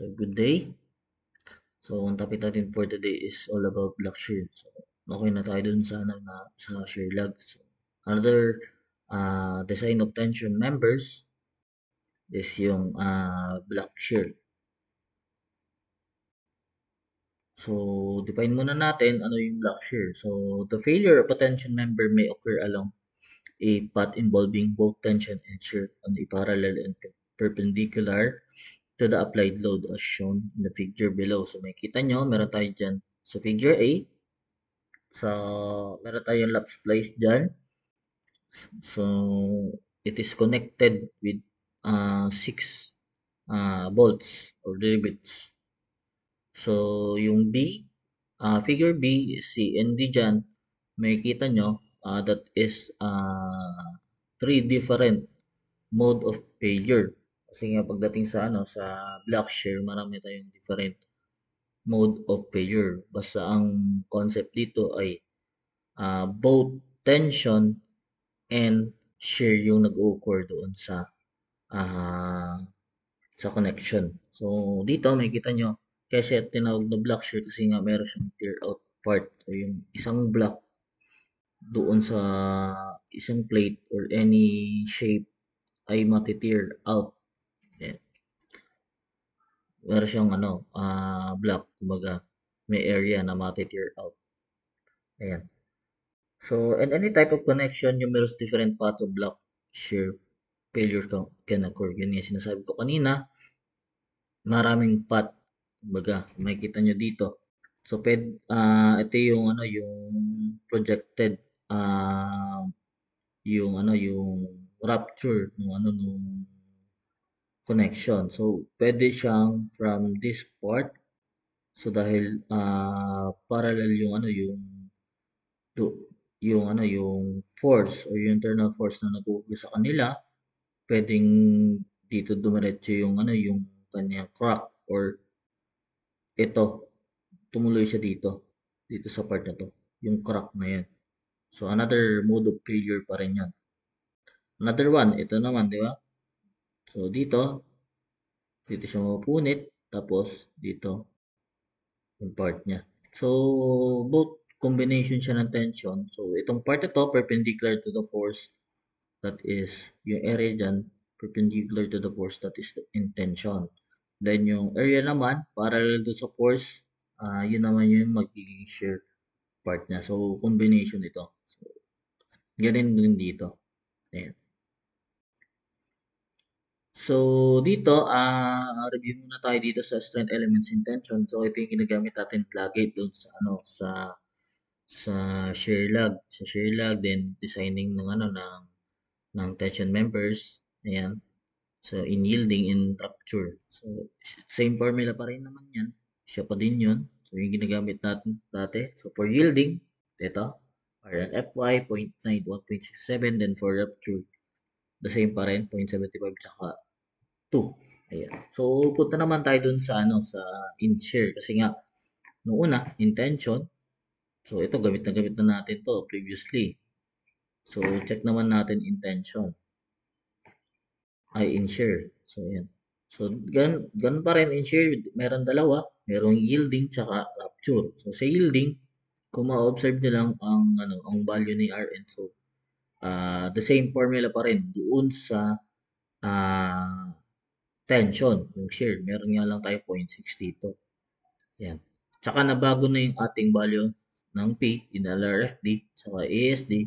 So, good day. So, ang topic natin for today is all about Blackshear. So, okay na tayo dun sa, sa Sherlock. So, another design of tension members is yung Blackshear. So, define muna natin ano yung Blackshear. So, the failure of a tension member may occur along a path involving both tension and shear on a parallel and perpendicular to the applied load as shown in the figure below. So, makikita nyo, meron tayo dyan sa figure A. So, meron tayong lap splice dyan. So, it is connected with 6 bolts or rivets. So, yung B, figure B, C and D dyan, makikita nyo, that is 3 different mode of failure. Kasi nga pagdating sa sa Blackshear, marami tayong different mode of failure. Basta ang concept dito ay both tension and shear yung nag-occur doon ah, sa connection. So, dito makikita nyo, kasi tinawag na block shear kasi nga meron siyang tear out part. So, yung isang block doon sa isang plate or any shape ay mati-tear out. Ayan. Meron siyang block, kumbaga may area na mati-tear out. Ayan. So, and any type of connection, numerous different path of block shear failure can occur. Yun yung sinasabi ko kanina, maraming path. Kumbaga, makikita nyo dito. So, ito yung yung projected yung rupture nung connection. So, pwede siyang from this part. So, dahil parallel yung to, yung force or yung internal force na nag-uugnay sa kanila, pwedeng dito dumiretso yung kanyang crack or ito, tumuloy siya dito sa part na to, yung crack na yan. So, another mode of failure pa rin yan. Another one, ito naman, di ba? So, dito siya mapunit, tapos dito, yung part niya. So, both combination siya ng tension. So, itong part na to, perpendicular to the force that is, yung area dyan, perpendicular to the force that is in tension. Then, yung area naman, parallel to sa force, yun naman yung magiging shear part niya. So, combination ito. So, ganun din dito. Ayan. So, dito, review muna tayo dito sa strength elements in tension. So, ito yung ginagamit natin lagi doon sa, sa shear lug. Sa shear lug, then designing ng tension members. Ayan. So, in yielding, in rupture. So, same formula pa rin naman yan. Siya pa din yun. So, yung ginagamit natin dati. So, for yielding, ito, RNFY, 0.9, 1.67, then for rupture, the same pa rin, 0.75, tsaka 2. Ayan. So, punta naman tayo dun sa, sa in-share. Kasi nga, noong una, intention. So, ito, gamit na natin to previously. So, check naman natin intention. Ay, in-share. So, ayan. So, ganun pa rin in-share. Meron dalawa. Merong yielding tsaka rupture. So, sa yielding, kung ma-observe nyo lang ang value ni Rn. So, the same formula pa rin doon sa uh, tension, yung shear. Meron nga lang tayo 0.6 dito. Yan. Tsaka nabago na yung ating value ng P in LRFD tsaka ASD.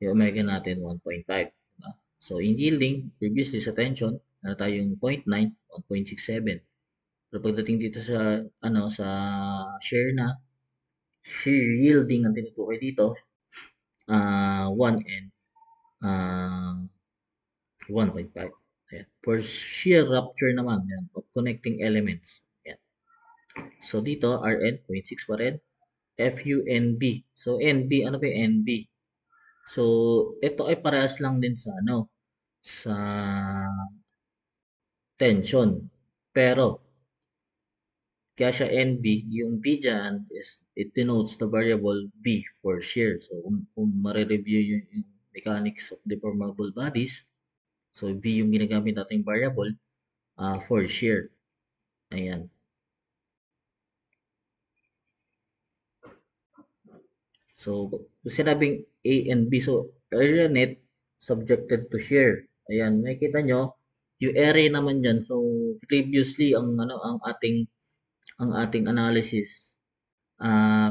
Yung omega natin 1.5. Diba? So, in yielding, previously sa tension, na tayong 0.9, 1.67. Pero pagdating dito sa, sa share na, shear yielding ang tinutukoy dito, 1 and 1.5. Ayan. For shear rupture naman, yan, of connecting elements. Ayan. So, dito, Rn, 0.6 pa rin. FUNB. So, NB, ano ba yung NB? So, ito ay parehas lang din sa, sa tension. Pero, kaya siya NB, yung B dyan is, it denotes the variable B for shear. So, kung marireview yung mechanics of deformable bodies, so B yung ginagamit nating variable for shear. Ayan. So, kung sinabing A and B, so area net subjected to share. Ayan, makikita nyo, yung area naman dyan. So, previously, ang ating analysis,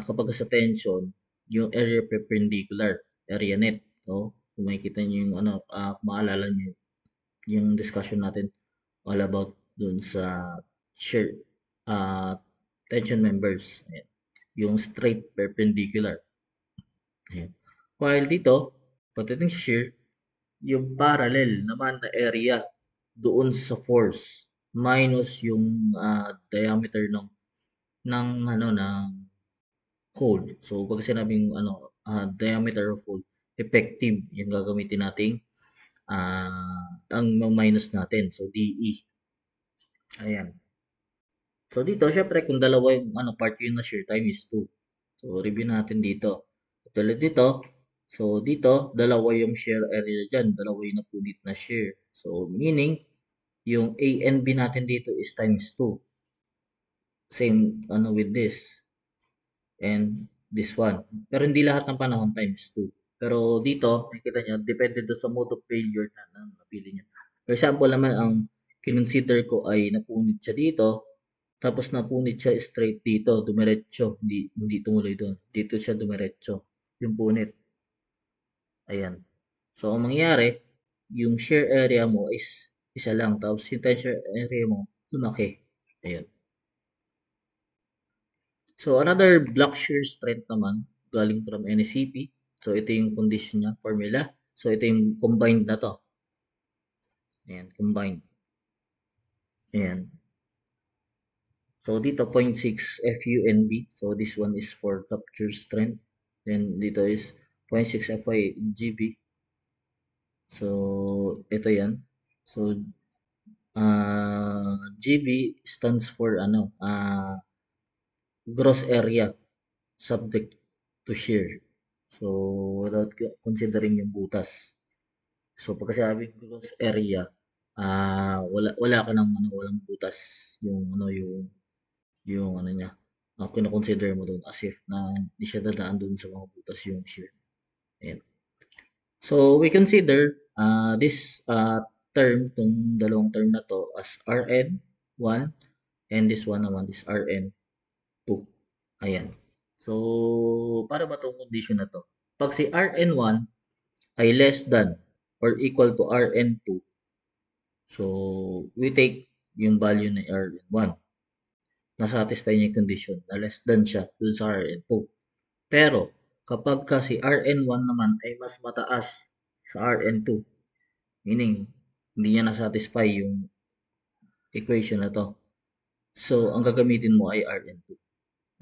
kapag sa tension, yung area perpendicular, area net. So, kung makikita nyo yung kung maalala nyo, yung discussion natin all about dun sa shear, uh, tension members. Ayan. Yung straight perpendicular. Ayan. While dito, pagdating sa shear, yung parallel naman na area doon sa force minus yung diameter ng hole. So pag sinabing diameter of hole, effective yung gagamitin nating ang minus natin. So DE. Ayan. So dito, syempre kung dalawa yung part yun na shear time is 2. So review natin dito. Tulad dito, so dito, dalawa yung shear area dyan. Dalawa yung napunit na shear. So meaning, yung A and B natin dito is times 2. Same with this. And this one. Pero hindi lahat ng panahon times 2. Pero dito, nakikita nyo, depende doon sa mode of failure na napili nyo. For example naman, ang kinonsider ko ay napunit siya dito, tapos napunit siya straight dito, dumiretso, hindi tumuloy doon. Dito siya dumiretso, yung punit. Ayan. So, ang mangyayari, yung shear area mo is isa lang, tapos yung tension area mo, lumaki. Ayan. So, another block shear strength naman, galing from NCP. So, ito yung condition niya, formula. So, ito yung combined na to. Ayan, combined. Ayan. So, dito 0.6 FUNB. So, this one is for capture strength. Then, dito is 0.6 FYGB. So, ito yan. So, GB stands for gross area subject to shear. So, without considering yung butas. So, pagka sabing gross area, wala ka ng walang butas. Yung niya. Kino-consider mo doon as if na hindi siya dadaan doon sa mga butas yung shear. Ayan. So, we consider this term, itong dalawang term na to as Rn1 and this one naman is Rn2. Ayan. So, para ba itong condition na to? Pag si Rn1 ay less than or equal to Rn2, so we take yung value ng Rn1. Na-satisfy niya yung condition na less than siya dun sa Rn2. Pero, kapag kasi Rn1 naman ay mas mataas sa Rn2, meaning, hindi niya na-satisfy yung equation na to. So, ang gagamitin mo ay Rn2.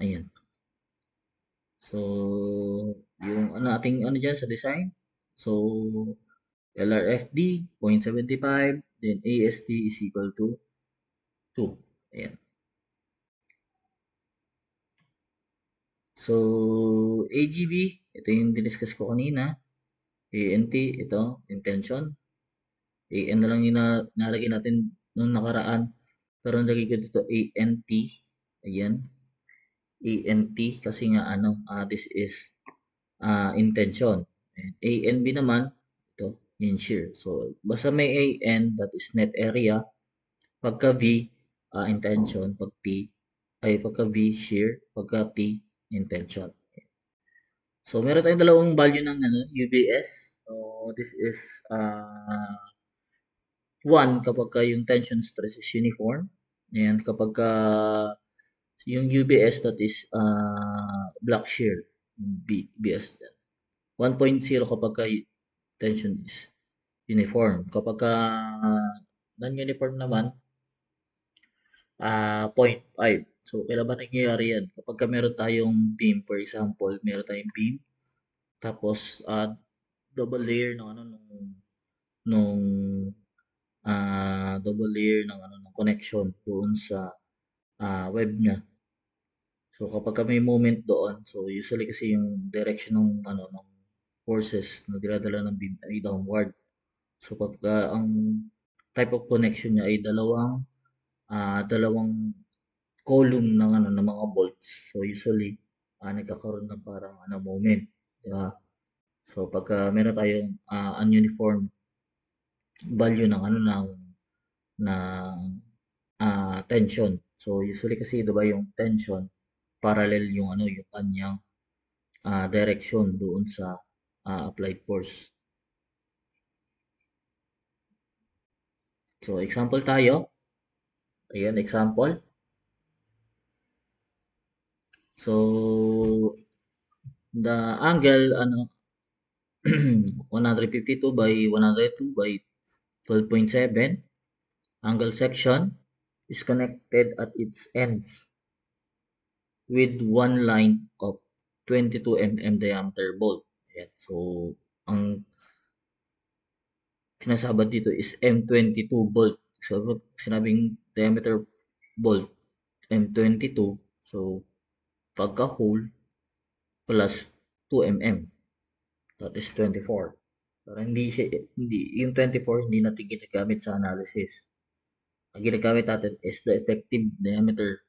Ayan. So, yung ating dyan sa design. So, LRFD 0.75, then AST is equal to 2. Ayan. So, AGB, ito yung diniscuss ko kanina. ANT, ito, intention. AN na lang yung nalagay natin nung nakaraan. Pero nalagay ko dito ANT. Ayan. ANT kasi nga this is intention. And ANB naman, ito, yung shear. So, basta may AN, that is net area. Pagka V, intention. Pagka V, shear. Pagka T, intention. So, meron tayong dalawang value ng UBS. So, this is 1 kapag yung tension stress is uniform. And kapag yung UBS that is block shear, BS. 1.0 kapag tension is uniform. Kapag non-uniform naman, 0.5. So, kailan ba nangyayari yan? Kapag meron tayong beam, for example, meron tayong beam, tapos double layer ng nung double layer ng connection doon sa web niya. So kapag may moment doon, so usually kasi yung direction ng forces na dinadala ng beam ay downward. So pag ang type of connection niya ay dalawang column ng ano ng mga bolts. So usually nagkakaroon ng parang moment, di ba? So pagka meron tayong ununiform value ng ng tension. So usually kasi 'di ba yung tension parallel yung yung kanyang direction doon sa applied force. So example tayo. Ayan, example. So the angle 152 by 102 by 12.7 angle section is connected at its ends with one line of 22 mm diameter bolt. Ayan. So ang sinasabad dito is M22 bolt. So sinabing diameter bolt M22. So pagka hole plus 2 mm. That is 24. Pero hindi, yung 24 hindi natin ginagamit sa analysis. Ang ginagamit natin is the effective diameter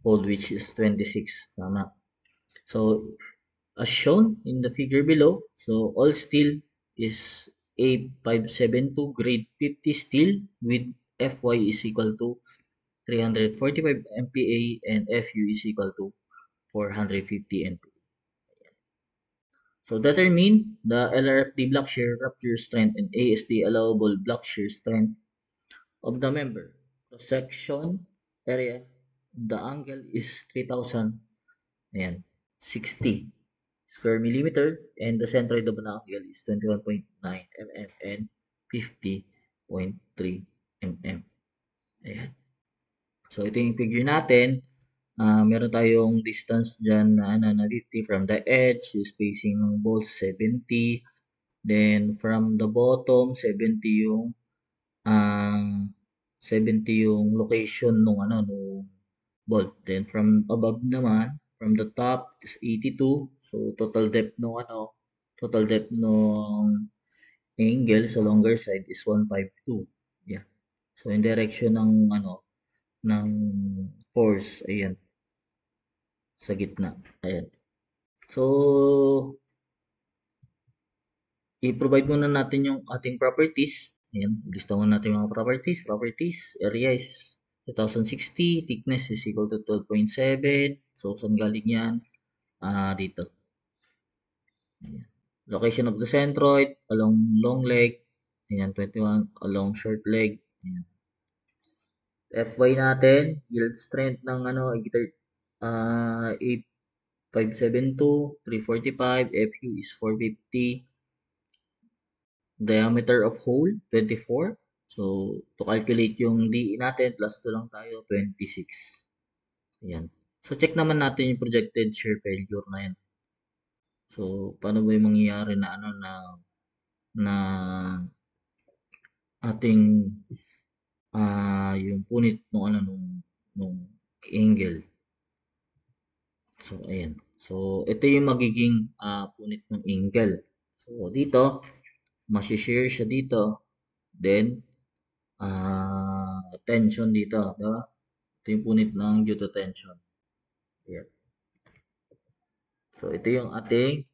hole which is 26. Tama. So, as shown in the figure below, so all steel is A572 grade 50 steel with Fy is equal to 345 MPa and Fu is equal to 450 MPa. So determine the LRFD block shear rupture strength and ASD allowable block shear strength of the member. Cross section area of the angle is 3000 and 60 square millimeter and the centroid of the angle is 21.9 mm and 50.3 mm. Ayan. So ito yung figure natin. Meron tayong distance dyan na 50 from the edge, yung spacing ng bolts 70. Then from the bottom 70 yung uh, 70 yung location nung nung bolt. Then from above naman, from the top is 82. So total depth nung angle sa longer side is 152. Yeah. So in direction ng ng force, ayan, sa gitna. Ayan. So, i-provide muna natin yung ating properties. Ayan, lista muna natin yung mga properties. Properties, area is 2060, thickness is equal to 12.7. So, saan galing yan? Dito. Ayan. Location of the centroid, along long leg. Ayan, 21, along short leg. Ayan. Fy natin, yield strength ng 572, 345, Fu is 450, diameter of hole, 24. So, to calculate yung DE natin, plus 2 lang tayo, 26. Ayan. So, check naman natin yung projected shear failure na yan. So, paano ba yung mangyayari na na ating yung punit nung nung angle. So, ayan. So, ito yung magiging punit ng angle. So, dito, masishare siya dito. Then, tension dito. Diba? Ito yung punit ng due to tension. Ayan. So, ito yung ating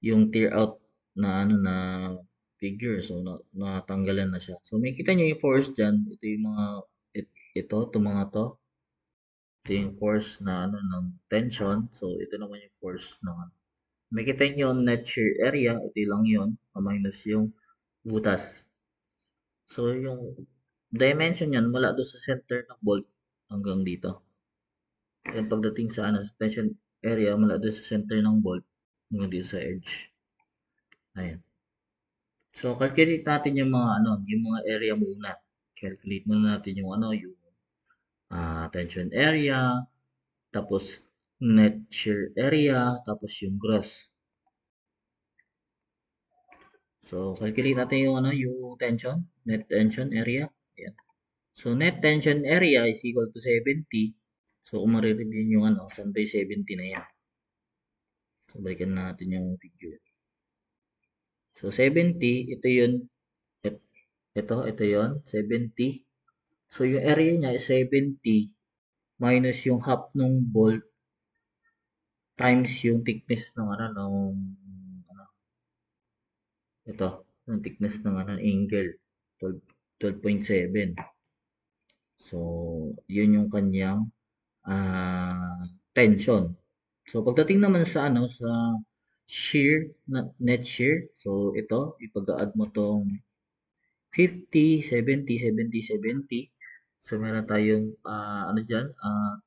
yung tear out na na figure. So, natanggalan na siya. So, may kita nyo yung force dyan. Ito yung mga ito mga to. Ito yung force na ng tension. So, ito naman yung force ng makita nyo yung net shear area. Ito lang yun. Minus yung butas. So, yung dimension yan mula doon sa center ng bolt hanggang dito. Then, pagdating sa tension area mula doon sa center ng bolt hanggang dito sa edge. Ayan. So, calculate natin yung mga yung mga area muna. Calculate muna natin yung yung tension area, tapos net shear area, tapos yung gross. So, calculate natin yung yung tension, net tension area. Ayan. So, net tension area is equal to 70. So, kung marireview yung saan ba yung 70 na yan? So, balikan natin yung figure. So, 70, ito yun. Ito yun, 70. So, yung area niya is 70 minus yung half nung bolt times yung thickness ng ano, ano, ito, yung thickness ng ano, angle, 12, 12.7. So, yun yung kanyang tension. So, pagdating naman sa ano, sa shear, net shear, so ito, ipag-add mo tong 50, 70, 70, 70. So, meron tayong, ano dyan,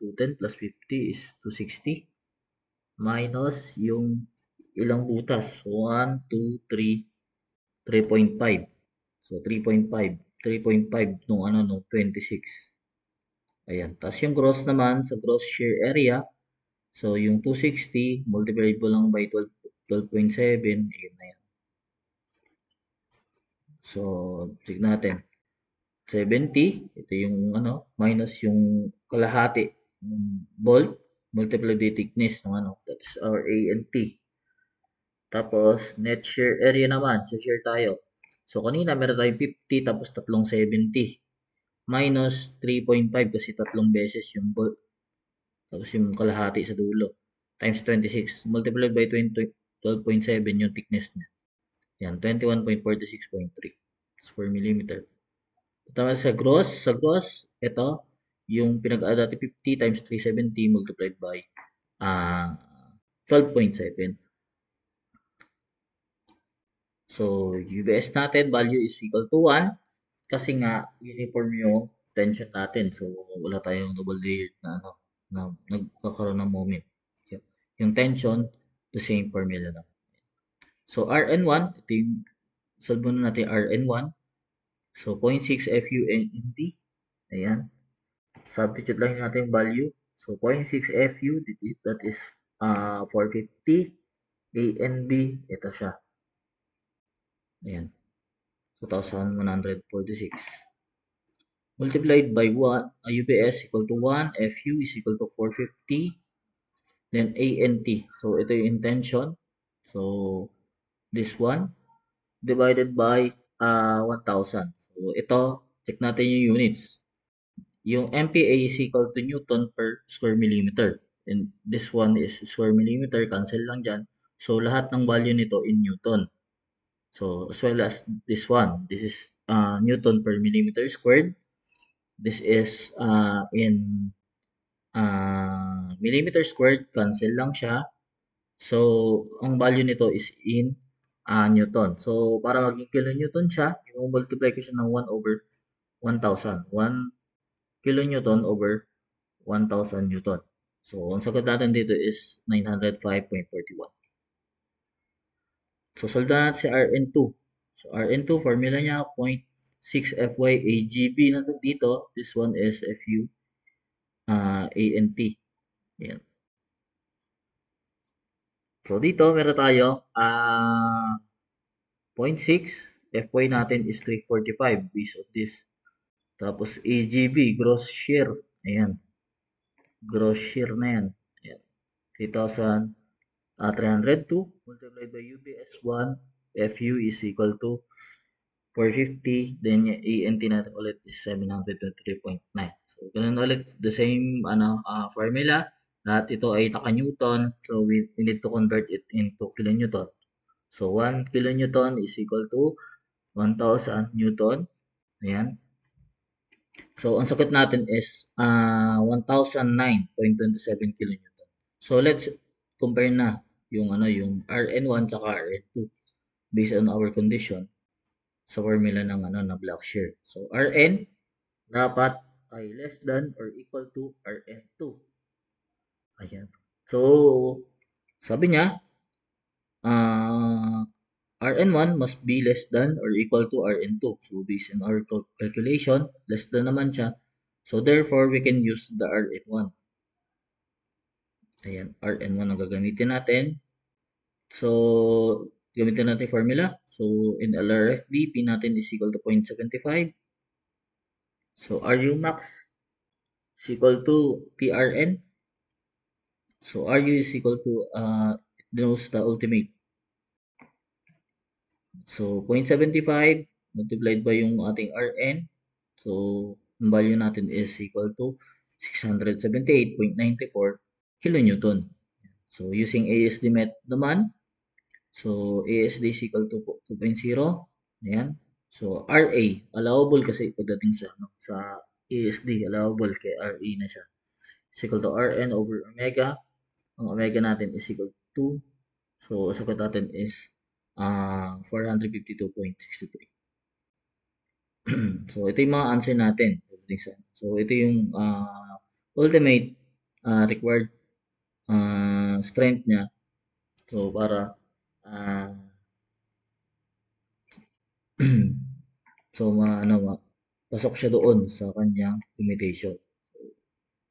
210 plus 50 is 260 minus yung ilang butas. 1, 2, 3, 3.5. So, 3.5. 3.5 nung ano, nung 26. Ayan. Tapos yung gross naman, sa gross shear area, so yung 260, multiply mo lang by 12, 12.7, ayun na yan. So, check natin. 70, ito yung ano, minus yung kalahati ng bolt, multiply by thickness ng ano, that is our A and T. Tapos, net shear area naman, share tayo. So, kanina meron tayong 50, tapos tatlong 70. Minus 3.5 kasi tatlong beses yung bolt. Tapos yung kalahati sa dulo. Times 26. Multiplied by 20, 12.7 yung thickness niya. Yan, 21.46.3 per millimeter. Tapos sa gross, ito, yung pinag-add natin 50 times 370 multiplied by uh, 12.7. So, UBS natin, value is equal to 1 kasi nga uniform yung tension natin. So, wala tayong double layered na ano, na nagkakaroon ng moment. Yung tension, the same formula lang. So, Rn1, ito yung solve muna natin Rn1. So, 0.6 FU/ND. Ayan. Substitute lang natin yung value. So, 0.6 FU, that is 450. A and B, ito siya. Ayan. 2,146. Multiplied by 1, UBS equal to 1, FU is equal to 450. Then ANT. So, ito yung intention. So, this one divided by 1,000. So, ito, check natin yung units. Yung MPa is equal to Newton per square millimeter. And this one is square millimeter. Cancel lang dyan. So, lahat ng value nito in Newton. So, as well as this one. This is Newton per millimeter squared. This is in millimeter squared. Cancel lang siya. So, ang value nito is in Newton. So, para maging kilonewton siya, i-multiply ko siya ng 1 over 1,000. 1 kilonewton over 1,000 newton. So, ang sagot natin dito is 905.41. So, solve natin si Rn2. So, Rn2, formula niya, 0.6 Fy AgB na dito. This one is Fu ANT. Ayan. So, dito, meron tayo, 0.6. Fy natin is 345 based on this. Tapos, AgB, gross shear. Ayan. Gross shear na yan. Ayan. 3,302 multiplied by UBS1. Fu is equal to 450. Then, yung ANT natin ulit is 723.9. So, ganun ulit. The same formula. Lahat ito ay naka-Newton. So, we need to convert it into kilonewton. So, 1 kilonewton is equal to 1,000 Newton. Ayan. So, ang sagot natin is 1,009.27 kilonewton. So, let's compare na yung yung Rn1 saka Rn2 based on our condition sa formula ng ng block shear. So, Rn dapat ay less than or equal to Rn2. Ayan. So, sabi niya, Rn1 must be less than or equal to Rn2. So, based on our calculation, less than naman siya. So, therefore, we can use the Rn1. Ayan, Rn1 ang gagamitin natin. So, gamitin natin formula. So, in LRFD, P natin is equal to 0.75. So, Ru max is equal to PRN. So, Ru is equal to, it denotes the ultimate. So, 0.75 multiplied by yung ating Rn. So, ang value natin is equal to 678.94 kilonewton. So, using ASD method naman, so ASD is equal to 2.0. Ayan. So, RA, allowable kasi pagdating sa, sa ASD, allowable kay RA na siya. Is equal to Rn over omega. Ang omega natin is equal to 2. So, sagot natin is 452.63. So, ito yung mga answer natin. So, ito yung ultimate required strength niya. So, para so, pasok siya doon sa kanyang limitation.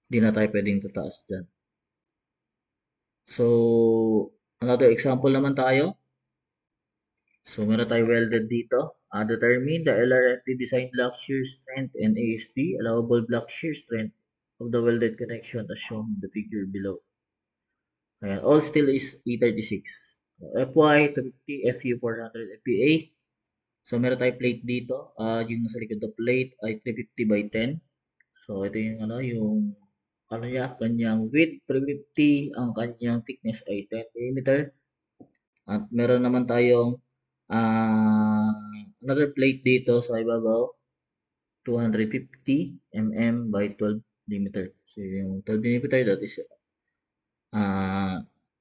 Hindi na tayo pwedeng tataas dyan. So, another example naman tayo. So, meron tayo welded dito. Determine the LRFD design block shear strength and ASD, allowable block shear strength of the welded connection as shown in the figure below. Ayan, all steel is E36. FY 250, FU 400, FPA. So, meron tayo plate dito. Yung nasa likod ng plate ay 350 by 10. So, ito yung niya, kanyang width 350, ang kanyang thickness ay 10 mm. At meron naman tayong another plate dito sa ibabaw, 250 mm by 12 mm. So, yung 12 mm, that is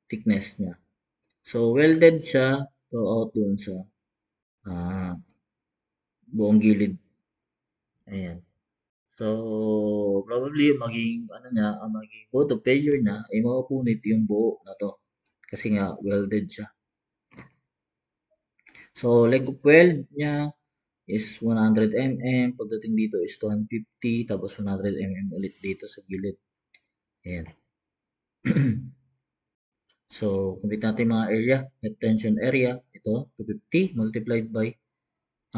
thickness niya. So, welded siya throughout dun sa buong gilid. Ayan. So, probably maging mode of failure niya ay mapupunit yung buo na to. Kasi nga, welded siya. So, leg of weld niya is 100 mm. Pagdating dito is 250. Tapos 100 mm ulit dito sa gilid. Ayan. So, compute natin mga area. Net tension area. Ito, 250 multiplied by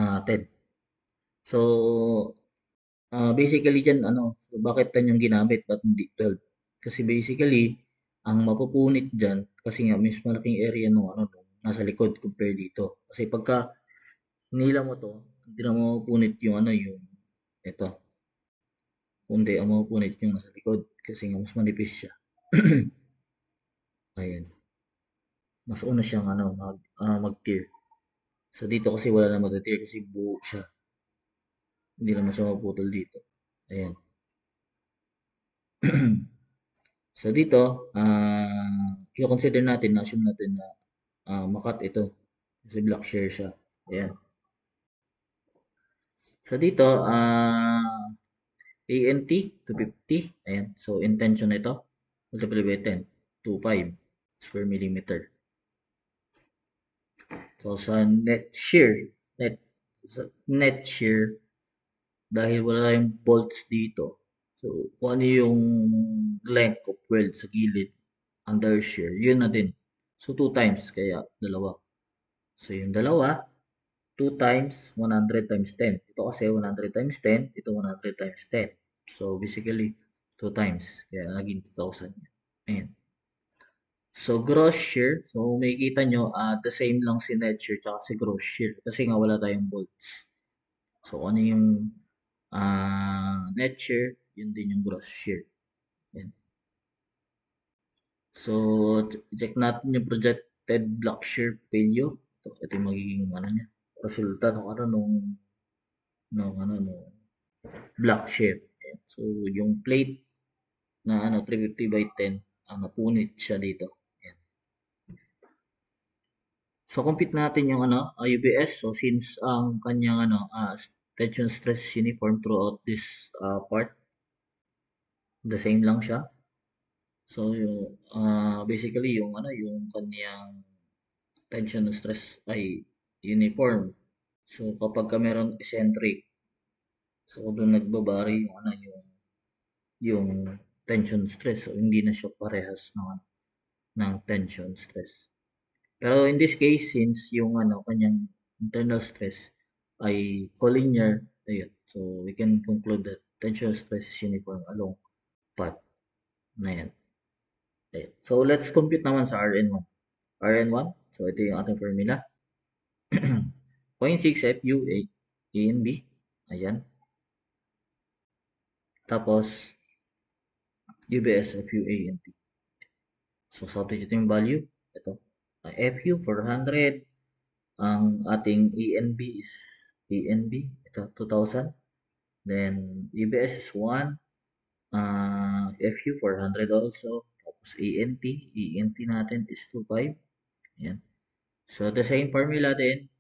10. So, basically dyan, bakit 10 yung ginamit at hindi 12? Kasi basically, ang mapupunit dyan, kasi nga, mas malaking area nung nasa likod compare dito. Kasi pagka nila mo to, hindi na mapupunit yung ito. Kundi ang mapupunit yung nasa likod. Kasi nga, mas manipis siya. Ayan. Mas una siyang mag-tear. So, dito kasi wala na mag-tear kasi buo siya. Hindi naman siya maputol dito. Ayan. So dito, i-consider natin, assume natin na makat ito. Kasi block shear siya. Ayan. So dito, ANT 250. Ayan. So intention ito, multiply by 10, 25 square millimeter. So sa net shear, dahil wala tayong bolts dito, so kung ano yung length of weld sa gilid, under shear, yun na din. So 2 times, kaya dalawa. So yung dalawa, 2 times 100 times 10. Ito kasi 100 times 10, ito 100 times 10. So basically, 2 times. Kaya naging 2,000. Ayan. So gross shear, so makikita nyo, the same lang si net shear tsaka si gross shear. Kasi nga wala tayong bolts. So ano yung net shear, yun din yung gross shear. Ayan. So, check natin yung projected block shear failure. Ito yung magiging niya, resulta nung block shear. Ayan. So, yung plate na 350 by 10, napunit siya dito. Ayan. So, compute natin yung UBS. So, since ang kanyang tension stress uniform throughout this part, the same lang siya. So, yung basically yung yung kanyang tension stress ay uniform. So, kapag ka meron eccentric, so doon nagbabari yung tension stress. So, hindi na siya parehas ng tension stress. Pero in this case, since yung kanyang internal stress ay collinear, ayun. So, we can conclude that tension stress is uniform along path na yan. Ayun. So, let's compute naman sa Rn1. Rn1, so ito yung ating formula. 0.6 FU A and B. Ayan. Tapos, UBS, FU, ANT. So, substitute yung value. Ito. FU, 400. Ang ating ENB is ENB. Ito, 2,000. Then, UBS is 1. FU, 400 also. Tapos, ENT natin is 2,500. Ayan. So, the same formula din.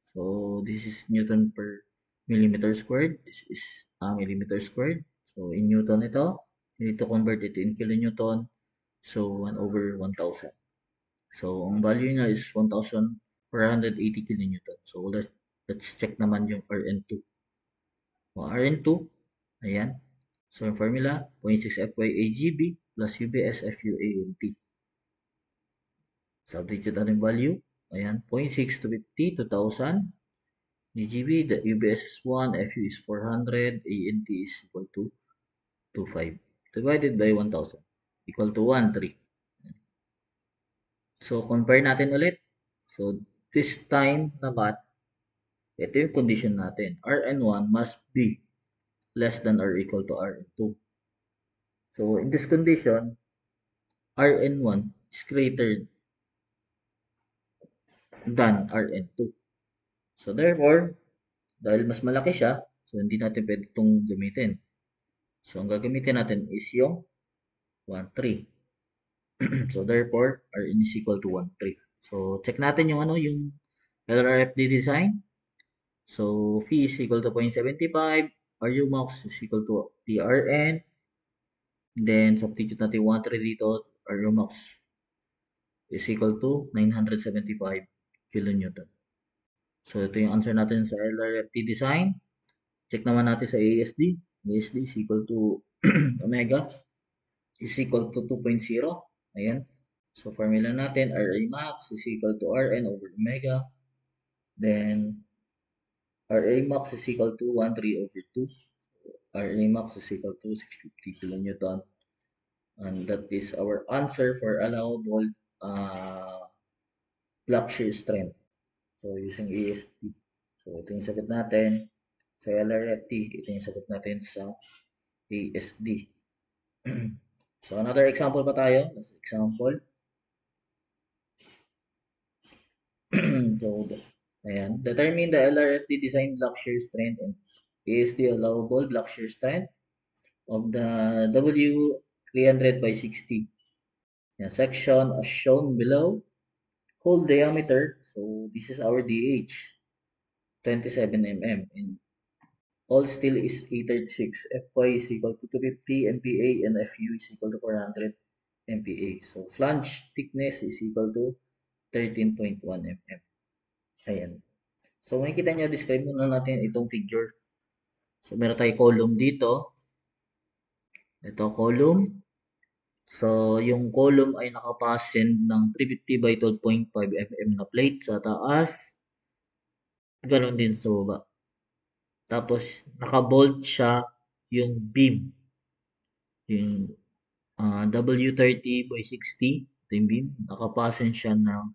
So, this is Newton per millimeter squared. This is millimeter squared. So, in Newton ito. You need to convert it in kilonewton. So, 1 over 1,000. So, ang value niya is 1,480 kilonewton. So, let's check naman yung Rn2. O, Rn2, ayan. So, yung formula, 0.6 FYAGB plus UBS FUANT. Substitute natin value. Ayan, 0.6 to 50, 2,000. GGB, the UBS is 1, FU is 400, ANT is equal to 2,500. Divided by 1,000. Equal to 1,300. So, compare natin ulit. So, this time naman, ito yung condition natin. Rn1 must be less than or equal to Rn2. So, in this condition, Rn1 is greater than Rn2. So, therefore, dahil mas malaki siya, so hindi natin pwede itong gamitin. So, ang gagamitin natin is yung 1,300. So, therefore, Rn is equal to 1,300. So, check natin yung yung LRFD design. So, phi is equal to 0.75. RU max is equal to PRN. Then, substitute natin 1,300 dito. RU max is equal to 975 kilonewton. So, ito yung answer natin sa LRFD design. Check naman natin sa ASD. ASD is equal to omega is equal to 2.0. Ayan. So, formula natin, RA max is equal to Rn over omega. Then, RA max is equal to 1,300 over 2. RA max is equal to 650 kilonewton. And that is our answer for allowable block shear strength. So, using ASD. So, ito yung sagot natin sa LRFT. Ito yung sagot natin sa ASD. So, another example pa tayo. Last example. So, ayan. Determine the LRFT design block shear strength and ASD allowable block shear strength of the W300 by 60. Yan, section as shown below. Hole diameter. So, this is our DH. 27 mm. And all steel is 836. Fy is equal to 250 MPa and Fu is equal to 400 MPa. So, flange thickness is equal to 13.1 mm. Ayan. So, makikita nyo, describe muna natin itong figure. So, meron tayong column dito. Ito, column. So, yung column ay nakapasen ng 350 by 12.5 mm na plate sa taas. Ganon din sa baba. Tapos, nakabolt siya yung beam. Yung W30 by 60. Ito yung beam. Nakapasen siya ng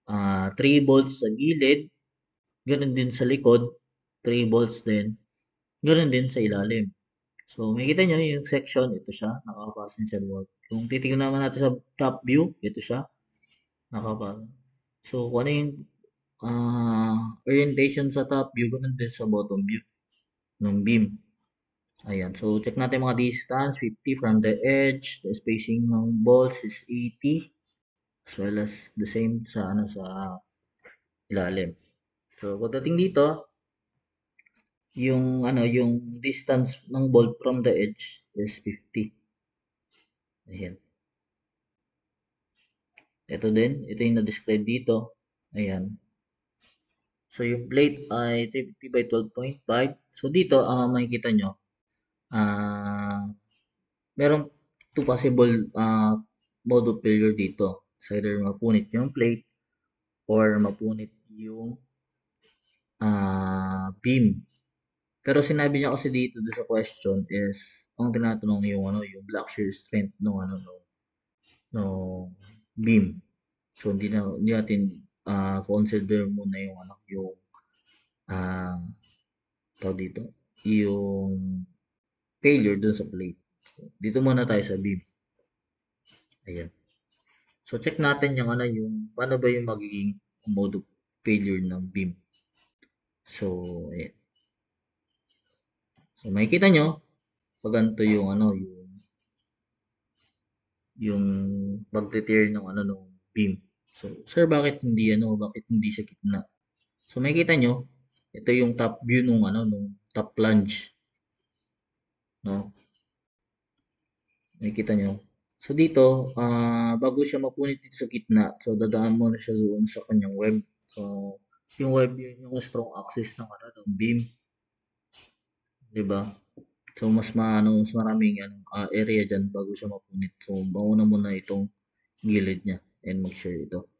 3 bolts sa gilid. Ganon din sa likod. 3 bolts din. Ganon din sa ilalim. So, makikita nyo yung section, ito siya, nakapasin sa wall. Kung titignan naman natin sa top view, ito siya, nakapasin. So, kung ano yung orientation sa top view, ganun din sa bottom view ng beam. Ayan. So, check natin mga distance, 50 from the edge, the spacing ng bolts is 80, as well as the same sa sa ilalim. So, pagdating dito, yung distance ng bolt from the edge is 50. Ayan. Ito din, ito yung na-describe dito. Ayan. So, yung plate ay 350 by 12.5. So, dito, makikita nyo, merong two possible mode of failure dito. So, either mapunit yung plate or mapunit yung beam. Pero sinabi niya kasi dito sa question is, ang tinatanong yung yung block shear strength no beam. So hindi natin consider muna yung yung tawag dito, yung failure dun sa plate. So, dito muna tayo sa beam. Ayan. So, check natin yung ano, yung paano ba yung magiging mode of failure ng beam. So, ayan. So, makikita nyo, pag ganito yung ano, yung pag-tear ng ano, ng beam. So, sir, bakit hindi sa gitna? So, makikita nyo, ito yung top view nung ano, nung top plunge. No? Makikita nyo. So, dito, bago siya mapunit dito sa gitna, so, dadaan mo na siya doon sa kanyang web. So, yung web, yun yung strong axis ng, ano, ng beam. 'Di ba? So, mas maraming ano, area dyan bago siya mapunit. So, mauna muna itong gilid niya and mag-share ito.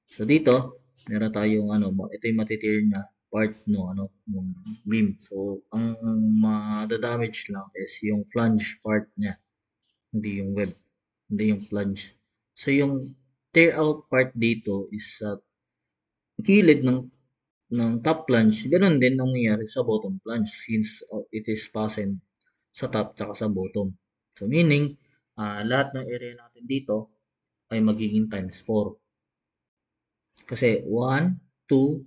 So, dito, meron tayong ano, ito yung matitear niya part no ano ng beam. So, ang madadamage lang is yung flange part niya, hindi yung web, hindi yung flange. So, yung tear out part dito is sa gilid ng top flange. Ganun din ang nangyayari sa bottom flange since it is fastened sa top tsaka sa bottom. So, meaning, lahat ng area natin dito ay magiging times 4. Kasi 1, 2,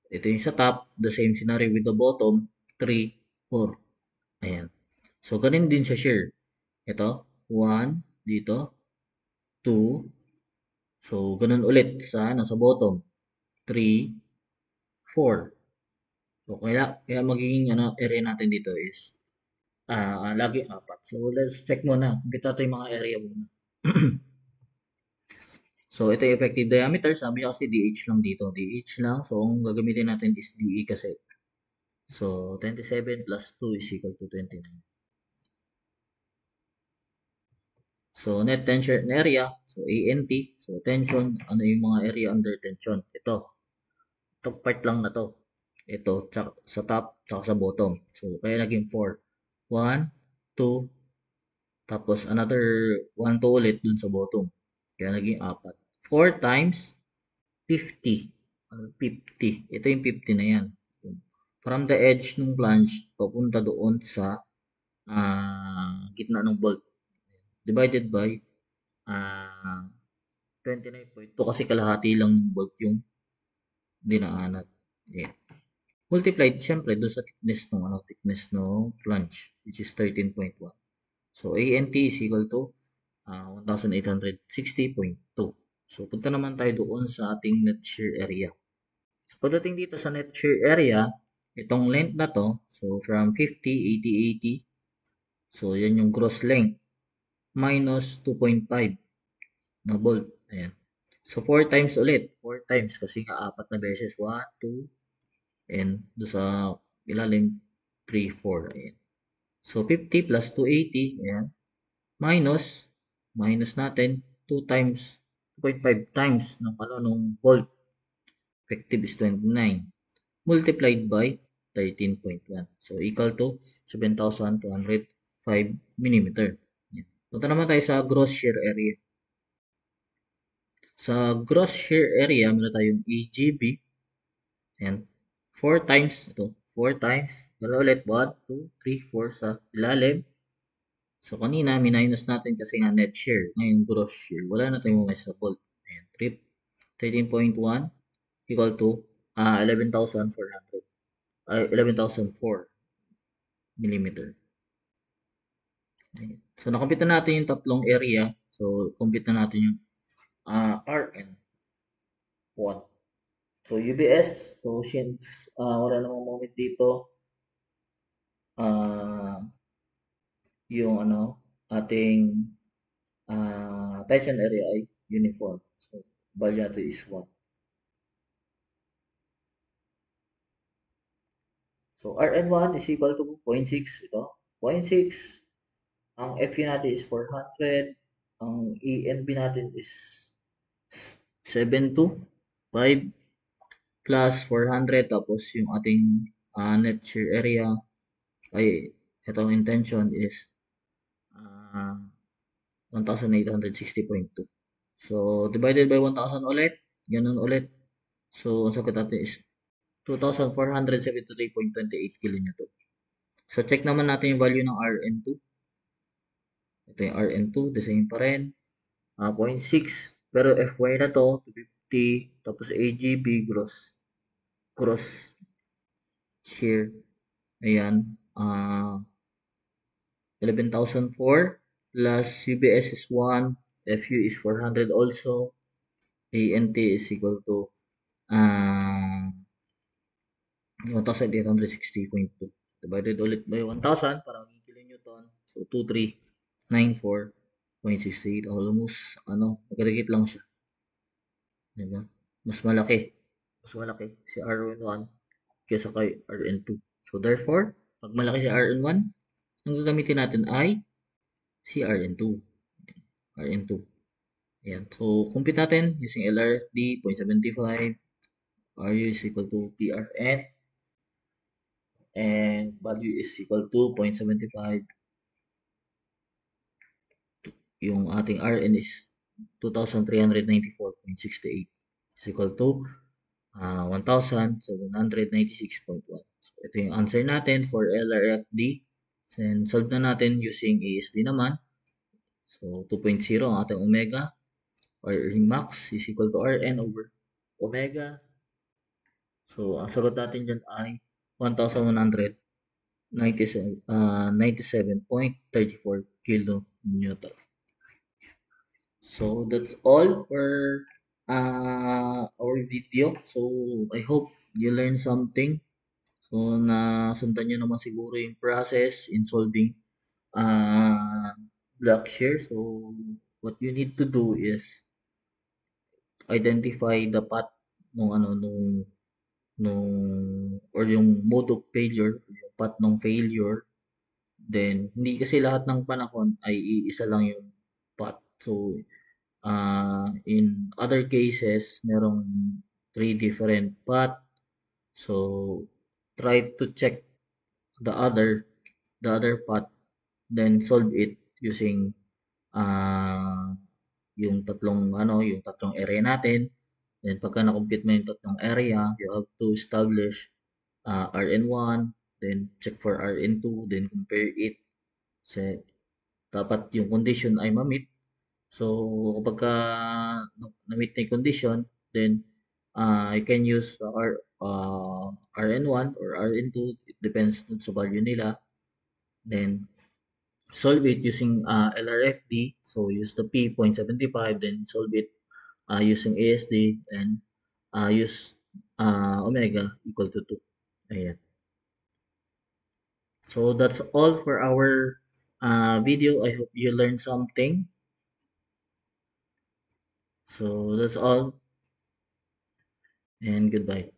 ito yung sa top, the same scenario with the bottom, 3, 4. Ayan. So, ganun din sa shear. Ito, 1, dito, 2, so, ganun ulit sa, nasa bottom, 3, 4. So, kaya magiging ano, area natin dito is, lagi 4. So, let's check muna. Kita natin yung mga area muna. So, ito yung effective diameter. Sabi niya kasi DH lang dito. DH lang. So, ang gagamitin natin is DE kasi. So, 27 plus 2 is equal to 29. So, net tension area. So, ANT. So, tension. Ano yung mga area under tension? Ito. Top part lang na to. Ito. Sa top. Tsaka sa bottom. So, kaya naging 4. 1, 2. Tapos, another 1, 2 ulit dun sa bottom. Kaya naging 4. 4 times 50. 50. Ito yung 50 na yan. From the edge ng flange, papunta doon sa gitna ng bolt. Divided by 29.2 kasi kalahati lang ng bolt yung dinaanat. Yeah. Multiplied, syempre, doon sa thickness ng flange, which is 13.1. So, ANT is equal to 1,860.2. So, punta naman tayo doon sa ating net shear area. So, pagdating dito sa net shear area, itong length na to, so from 50, 80, 80, so yan yung gross length, minus 2.5 na bolt. Ayan. So, 4 times ulit. 4 times kasi nga 4 na beses. 1, 2, and do sa ilalim 3, 4. Ayan. So, 50 plus 280. Ayan. Minus natin 2 times, 2.5 times ng nung bolt. Effective is 29. Multiplied by 13.1. So, equal to 7,205 millimeter. Punta naman tayo sa gross shear area. Sa gross shear area, meron tayong EGB. Ayan. 4 times. Ito. 4 times. Gano'n ulit. 1, 2, 3, 4 sa ilalim. So, kanina, minus natin kasi nga net shear. Ngayon, gross shear. Wala na tayong mga sa bolt. Ayan. 13.1 equal to 11,400. 11,004 millimeter. So, nakompute na natin yung tatlong area. So, compute na natin yung RN 1. So, UBS. So, since wala namang moment dito, yung ano, ating tension area ay uniform. So, value natin is 1. So, RN1 is equal to 0.6. Ito, 0.6. Ang FU natin is 400. Ang ENB natin is 725 plus 400. Tapos, yung ating net shear area ay itong intention is 1,860.2. So, divided by 1,000 ulit. Ganun ulit. So, ang sagot natin is 2,473.28 kilonewton. So, check naman natin yung value ng Rn2. Ito yung Rn2, the same pa rin. 0.6. Pero FY na to, 250. Tapos AGB, gross share. Ayan. 11,004 plus UBS is 1. FU is 400 also. ANT is equal to uh, 1,860.2. Divided ulit by 1,000 para maging kilonewton. So, 2394.68. Almost, magkadikit lang siya. Diba? Mas malaki. Mas malaki si Rn1 kaysa kay Rn2. So, therefore, pag malaki si Rn1, ang gagamitin natin ay si Rn2. Rn2. Ayan. So, compute natin using LRFD 0.75. Ru is equal to PRN. And value is equal to 0.75. Yung ating Rn is 2,394.68 is equal to 1,796.1. So, ito yung answer natin for LRFD. Then, solve na natin using ASD naman. So, 2.0 ang ating omega. Or max is equal to Rn over omega. So, ang sagot natin dyan ay 1,197.34 kilonewton. So, that's all for our video. So, I hope you learned something. So, nasundan nyo naman siguro yung process in solving block share. So, what you need to do is identify the path nung or yung mode of failure, yung path ng failure. Then, hindi kasi lahat ng panahon ay iisa lang yung path. So, in other cases, merong 3 different path. So, try to check the other path, then solve it using uh, yung tatlong area natin. Then, pagka na-complete mo yung tatlong area, you have to establish Rn1, then check for Rn2, then compare it. Kasi dapat yung condition ay ma-meet. So, kapag na-meet na yung condition, then you can use Rn1 or Rn2. It depends sa value nila. Then, solve it using LRFD. So, use the P.75, then solve it using ASD, and use omega equal to 2. Ayan. So, that's all for our video. I hope you learned something. So, that's all, and goodbye.